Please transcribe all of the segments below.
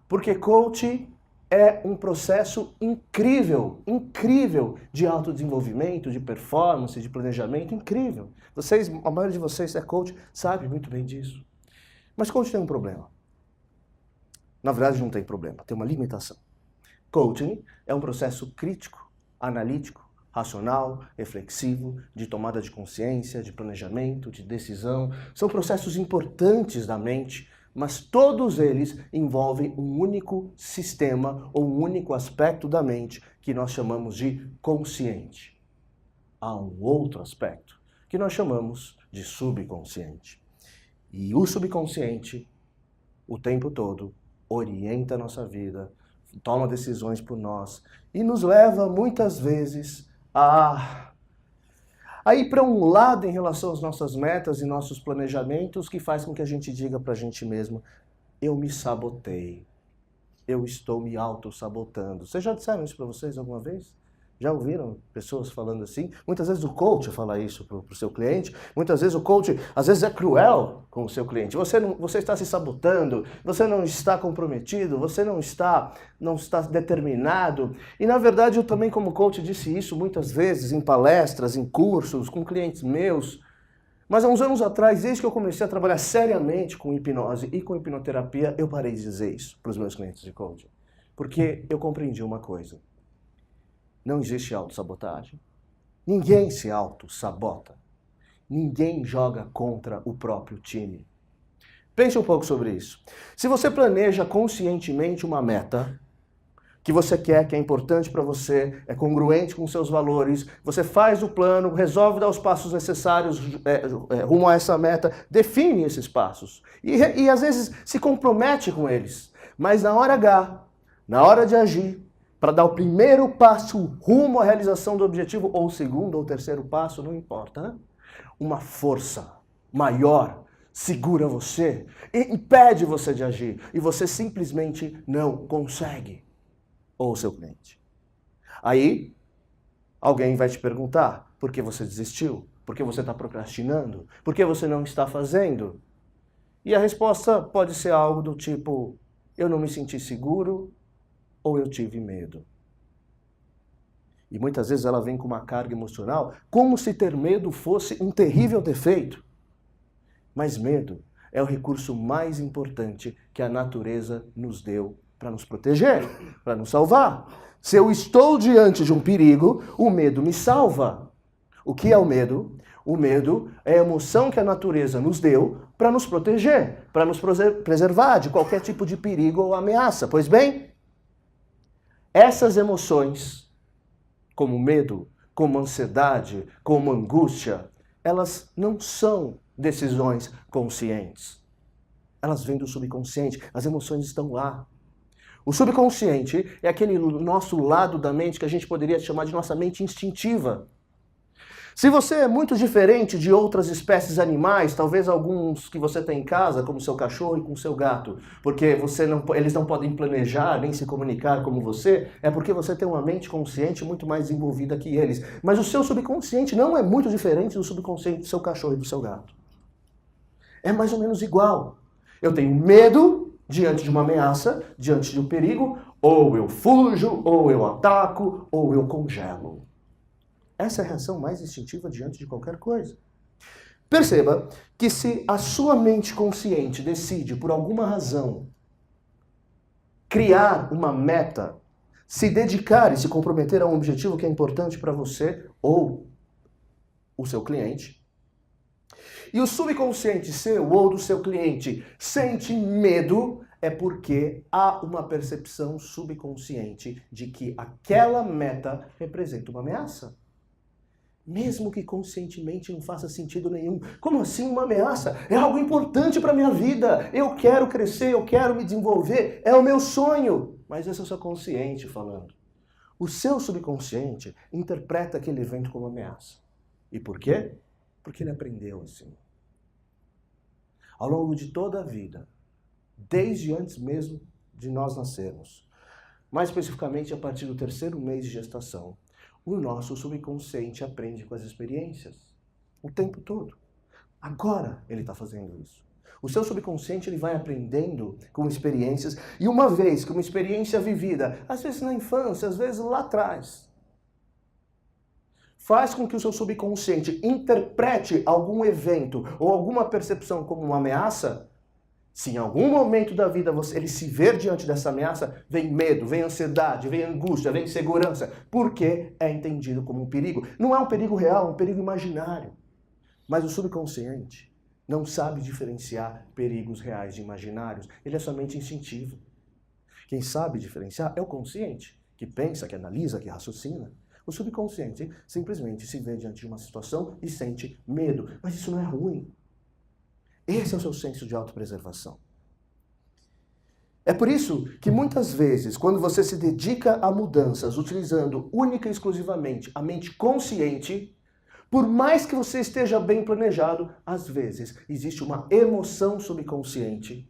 Porque coaching é um processo incrível, incrível de autodesenvolvimento, de performance, de planejamento, incrível. Vocês, a maioria de vocês é coach, sabe muito bem disso. Mas coaching tem um problema. Na verdade não tem problema, tem uma limitação. Coaching é um processo crítico, analítico, racional, reflexivo, de tomada de consciência, de planejamento, de decisão. São processos importantes da mente, mas todos eles envolvem um único sistema ou um único aspecto da mente que nós chamamos de consciente. Há um outro aspecto que nós chamamos de subconsciente. E o subconsciente, o tempo todo, orienta a nossa vida, toma decisões por nós e nos leva muitas vezes a ir para um lado em relação às nossas metas e nossos planejamentos que faz com que a gente diga para a gente mesmo: eu me sabotei, eu estou me auto-sabotando. Vocês já disseram isso para vocês alguma vez? Já ouviram pessoas falando assim? Muitas vezes o coach fala isso para o seu cliente. Muitas vezes o coach, às vezes, é cruel com o seu cliente. Você está se sabotando, você não está comprometido, você não está determinado. E, na verdade, eu também, como coach, disse isso muitas vezes em palestras, em cursos, com clientes meus. Mas há uns anos atrás, desde que eu comecei a trabalhar seriamente com hipnose e com hipnoterapia, eu parei de dizer isso para os meus clientes de coaching. Porque eu compreendi uma coisa. Não existe autossabotagem. Ninguém se auto-sabota. Ninguém joga contra o próprio time. Pense um pouco sobre isso. Se você planeja conscientemente uma meta que você quer, que é importante para você, é congruente com seus valores, você faz o plano, resolve dar os passos necessários rumo a essa meta, define esses passos e às vezes se compromete com eles. Mas na hora H, na hora de agir, para dar o primeiro passo rumo à realização do objetivo, ou o segundo ou terceiro passo, não importa, né? Uma força maior segura você e impede você de agir. E você simplesmente não consegue. Ou o seu cliente. Aí, alguém vai te perguntar, por que você desistiu? Por que você está procrastinando? Por que você não está fazendo? E a resposta pode ser algo do tipo, eu não me senti seguro, ou eu tive medo. E muitas vezes ela vem com uma carga emocional, como se ter medo fosse um terrível defeito. Mas medo é o recurso mais importante que a natureza nos deu para nos proteger, para nos salvar. Se eu estou diante de um perigo, o medo me salva. O que é o medo? O medo é a emoção que a natureza nos deu para nos proteger, para nos preservar de qualquer tipo de perigo ou ameaça. Pois bem, essas emoções, como medo, como ansiedade, como angústia, elas não são decisões conscientes. Elas vêm do subconsciente, as emoções estão lá. O subconsciente é aquele nosso lado da mente que a gente poderia chamar de nossa mente instintiva. Se você é muito diferente de outras espécies animais, talvez alguns que você tem em casa, como seu cachorro e com seu gato, porque eles não podem planejar nem se comunicar como você, é porque você tem uma mente consciente muito mais desenvolvida que eles. Mas o seu subconsciente não é muito diferente do subconsciente do seu cachorro e do seu gato. É mais ou menos igual. Eu tenho medo diante de uma ameaça, diante de um perigo, ou eu fujo, ou eu ataco, ou eu congelo. Essa é a reação mais instintiva diante de qualquer coisa. Perceba que se a sua mente consciente decide, por alguma razão, criar uma meta, se dedicar e se comprometer a um objetivo que é importante para você ou o seu cliente, e o subconsciente seu ou do seu cliente sente medo, é porque há uma percepção subconsciente de que aquela meta representa uma ameaça. Mesmo que conscientemente não faça sentido nenhum. Como assim uma ameaça? É algo importante para a minha vida. Eu quero crescer, eu quero me desenvolver. É o meu sonho. Mas esse é o seu consciente falando. O seu subconsciente interpreta aquele evento como ameaça. E por quê? Porque ele aprendeu assim. Ao longo de toda a vida, desde antes mesmo de nós nascermos, mais especificamente a partir do 3º mês de gestação, o nosso subconsciente aprende com as experiências o tempo todo. Agora ele está fazendo isso. O seu subconsciente ele vai aprendendo com experiências, e uma vez que uma experiência vivida, às vezes na infância, às vezes lá atrás, faz com que o seu subconsciente interprete algum evento ou alguma percepção como uma ameaça, se em algum momento da vida ele se ver diante dessa ameaça, vem medo, vem ansiedade, vem angústia, vem insegurança, porque é entendido como um perigo. Não é um perigo real, é um perigo imaginário. Mas o subconsciente não sabe diferenciar perigos reais de imaginários. Ele é somente instintivo. Quem sabe diferenciar é o consciente, que pensa, que analisa, que raciocina. O subconsciente simplesmente se vê diante de uma situação e sente medo. Mas isso não é ruim. Esse é o seu senso de autopreservação. É por isso que muitas vezes, quando você se dedica a mudanças utilizando única e exclusivamente a mente consciente, por mais que você esteja bem planejado, às vezes existe uma emoção subconsciente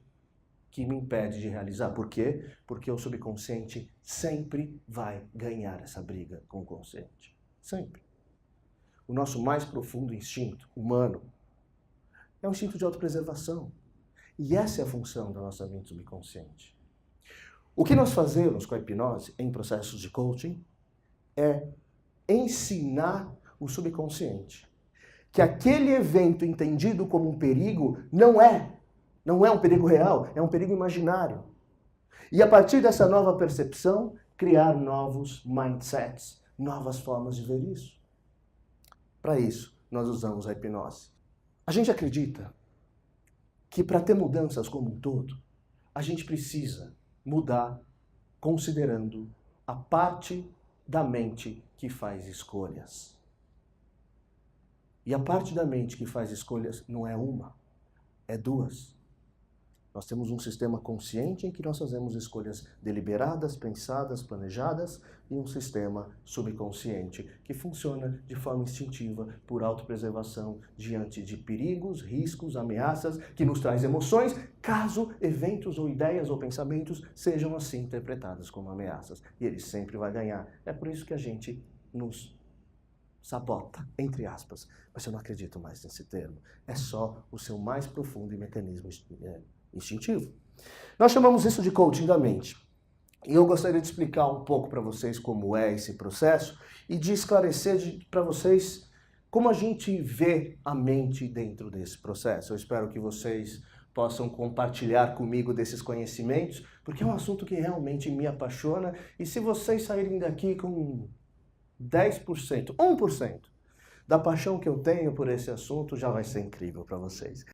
que me impede de realizar. Por quê? Porque o subconsciente sempre vai ganhar essa briga com o consciente. Sempre. O nosso mais profundo instinto humano é o instinto de autopreservação. E essa é a função da nossa mente subconsciente. O que nós fazemos com a hipnose em processos de coaching é ensinar o subconsciente que aquele evento entendido como um perigo não é um perigo real, é um perigo imaginário. E a partir dessa nova percepção, criar novos mindsets, novas formas de ver isso. Para isso, nós usamos a hipnose. A gente acredita que para ter mudanças como um todo, a gente precisa mudar considerando a parte da mente que faz escolhas. E a parte da mente que faz escolhas não é uma, é duas. Nós temos um sistema consciente em que nós fazemos escolhas deliberadas, pensadas, planejadas, e um sistema subconsciente que funciona de forma instintiva por autopreservação diante de perigos, riscos, ameaças, que nos traz emoções, caso eventos ou ideias ou pensamentos sejam assim interpretados como ameaças. E ele sempre vai ganhar. É por isso que a gente nos sabota, entre aspas. Mas eu não acredito mais nesse termo. É só o seu mais profundo mecanismo instintivo. Nós chamamos isso de coaching da mente. E eu gostaria de explicar um pouco para vocês como é esse processo e de esclarecer para vocês como a gente vê a mente dentro desse processo. Eu espero que vocês possam compartilhar comigo desses conhecimentos, porque é um assunto que realmente me apaixona, e se vocês saírem daqui com 10%, 1% da paixão que eu tenho por esse assunto, já vai ser incrível para vocês.